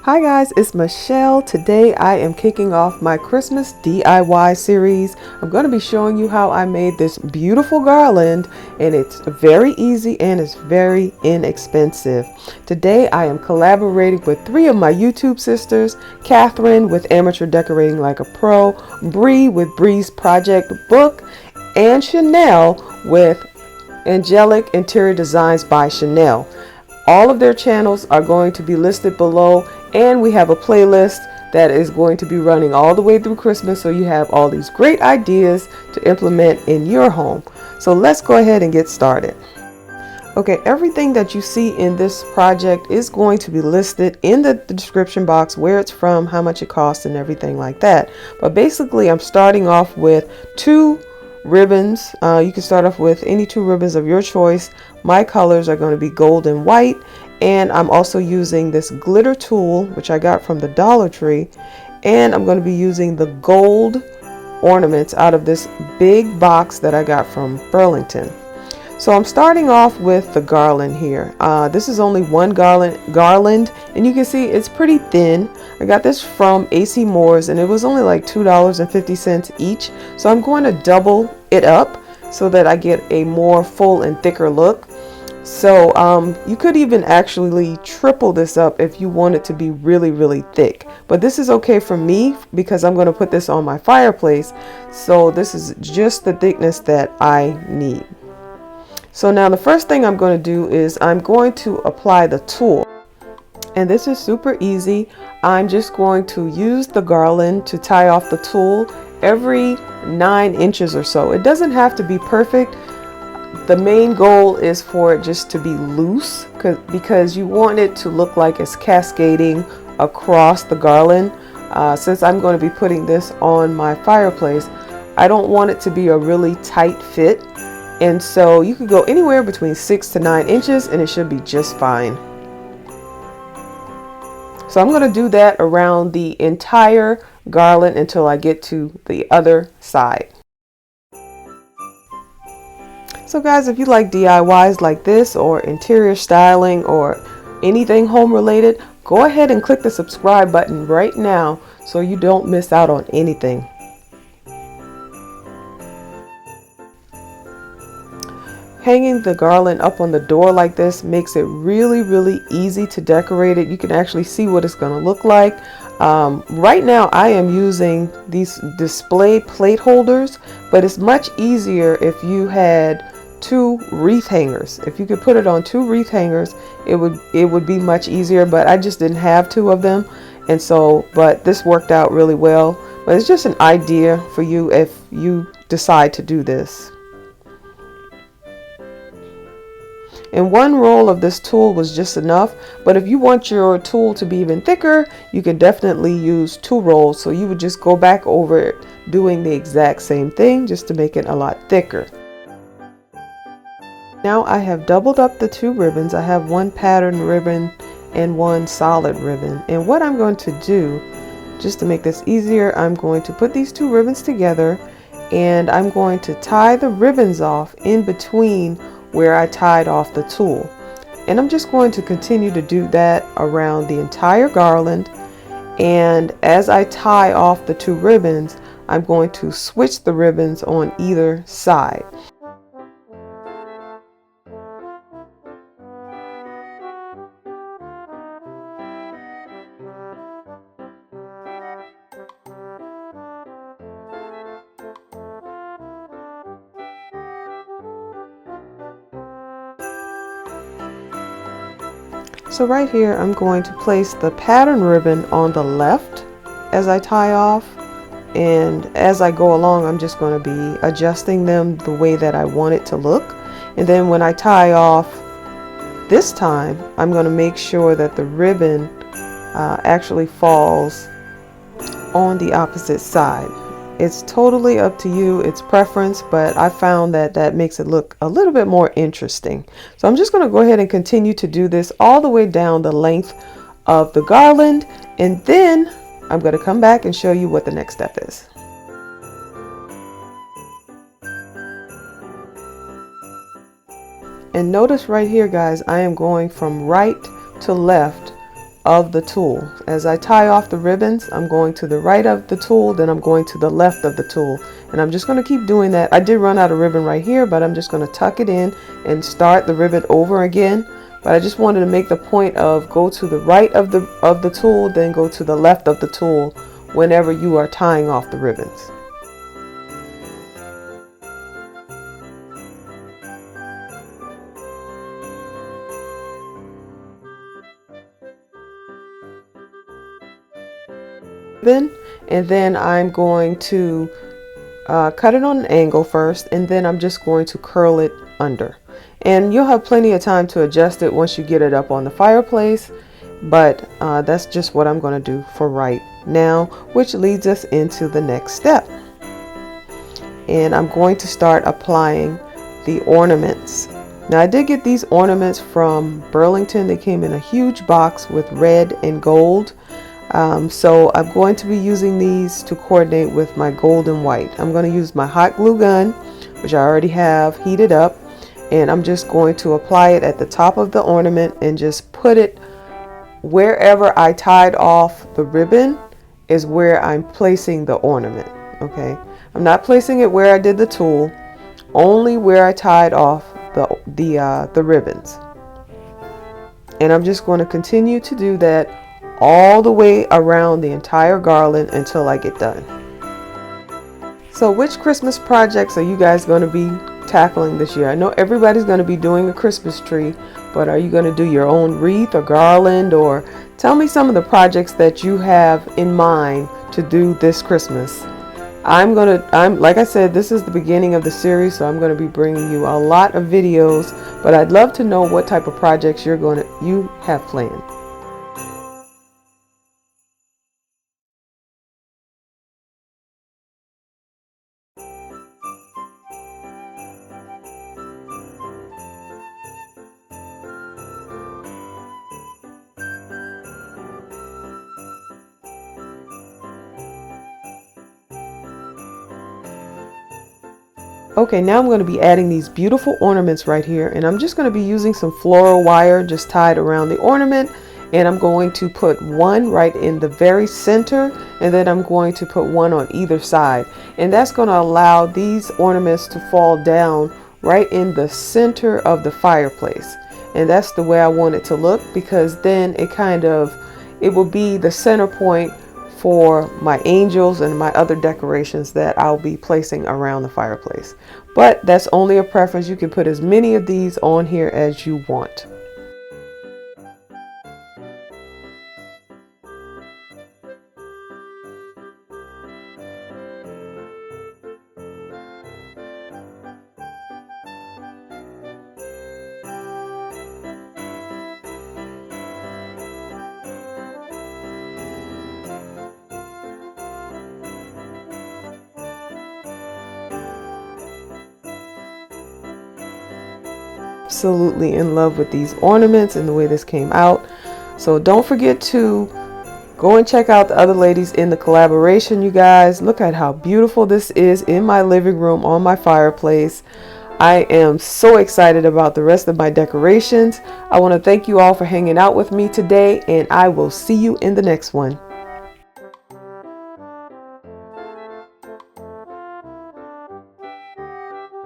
Hi guys, it's Michelle. Today I am kicking off my Christmas DIY series. I'm going to be showing you how I made this beautiful garland, and it's very easy and it's very inexpensive. Today I am collaborating with three of my YouTube sisters: Catherine with Amateur Decorating Like a Pro, Bree with Bree's Project Book, and Shenell with Angelic Interior Designs by Shenell. All of their channels are going to be listed below, and we have a playlist that is going to be running all the way through Christmas, so you have all these great ideas to implement in your home. So let's go ahead and get started. Okay, everything that you see in this project is going to be listed in the description box, where it's from, how much it costs, and everything like that. But basically, I'm starting off with two ribbons. You can start off with any two ribbons of your choice. My colors are going to be gold and white, and I'm also using this glitter tool, which I got from the Dollar Tree, and I'm going to be using the gold ornaments out of this big box that I got from Burlington. So I'm starting off with the garland here. This is only one garland, and you can see it's pretty thin. I got this from AC Moore's, and it was only like $2.50 each. So I'm going to double it up so that I get a more full and thicker look. So you could even actually triple this up if you want it to be really, really thick. But this is okay for me because I'm going to put this on my fireplace. So this is just the thickness that I need. So now the first thing I'm going to do is I'm going to apply the tule. And this is super easy. I'm just going to use the garland to tie off the tule every 9 inches or so. It doesn't have to be perfect. The main goal is for it just to be loose, because you want it to look like it's cascading across the garland. Since I'm going to be putting this on my fireplace, I don't want it to be a really tight fit. And so you could go anywhere between 6 to 9 inches and it should be just fine. So I'm going to do that around the entire garland until I get to the other side. So guys, if you like DIYs like this, or interior styling, or anything home related, go ahead and click the subscribe button right now so you don't miss out on anything. Hanging the garland up on the door like this makes it really, really easy to decorate it. You can actually see what it's going to look like. Right now I am using these display plate holders, but it's much easier if you had 2 wreath hangers. If you could put it on 2 wreath hangers, it would be much easier, but I just didn't have 2 of them, and so but this worked out really well. But it's just an idea for you if you decide to do this. And 1 roll of this tool was just enough, but if you want your tool to be even thicker, you can definitely use 2 rolls. So you would just go back over it, doing the exact same thing, just to make it a lot thicker. Now I have doubled up the 2 ribbons. I have 1 pattern ribbon and 1 solid ribbon. And what I'm going to do, just to make this easier, I'm going to put these 2 ribbons together, and I'm going to tie the ribbons off in between where I tied off the tool. And I'm just going to continue to do that around the entire garland. And as I tie off the 2 ribbons, I'm going to switch the ribbons on either side. So right here, I'm going to place the pattern ribbon on the left as I tie off, and as I go along, I'm just going to be adjusting them the way that I want it to look. And then when I tie off this time, I'm going to make sure that the ribbon actually falls on the opposite side. It's totally up to you, it's preference, but I found that that makes it look a little bit more interesting. So I'm just going to go ahead and continue to do this all the way down the length of the garland, and then I'm going to come back and show you what the next step is. And notice right here, guys, I am going from right to left of the tool. As I tie off the ribbons, I'm going to the right of the tool, then I'm going to the left of the tool, and I'm just going to keep doing that. I did run out of ribbon right here, but I'm just going to tuck it in and start the ribbon over again. But I just wanted to make the point of go to the right of the tool, then go to the left of the tool whenever you are tying off the ribbons. And then I'm going to cut it on an angle first, and then I'm just going to curl it under. And you'll have plenty of time to adjust it once you get it up on the fireplace, but that's just what I'm going to do for right now, which leads us into the next step. And I'm going to start applying the ornaments. Now, I did get these ornaments from Burlington. They came in a huge box with red and gold. So I'm going to be using these to coordinate with my gold and white. I'm going to use my hot glue gun, which I already have heated up, and I'm just going to apply it at the top of the ornament and just put it wherever I tied off the ribbon is where I'm placing the ornament. Okay, I'm not placing it where I did the tulle, only where I tied off the ribbons. And I'm just going to continue to do that all the way around the entire garland until I get done. So which Christmas projects are you guys going to be tackling this year? I know everybody's going to be doing a Christmas tree, but are you going to do your own wreath or garland? Or tell me some of the projects that you have in mind to do this Christmas. I'm like I said, this is the beginning of the series, so I'm going to be bringing you a lot of videos, but I'd love to know what type of projects you have planned. Okay, now I'm going to be adding these beautiful ornaments right here, and I'm just going to be using some floral wire just tied around the ornament, and I'm going to put one right in the very center, and then I'm going to put one on either side, and that's going to allow these ornaments to fall down right in the center of the fireplace. And that's the way I want it to look, because then it will be the center point for my angels and my other decorations that I'll be placing around the fireplace. But that's only a preference. You can put as many of these on here as you want. Absolutely in love with these ornaments and the way this came out. So don't forget to go and check out the other ladies in the collaboration, you guys. Look at how beautiful this is in my living room on my fireplace. I am so excited about the rest of my decorations. I want to thank you all for hanging out with me today, and I will see you in the next one.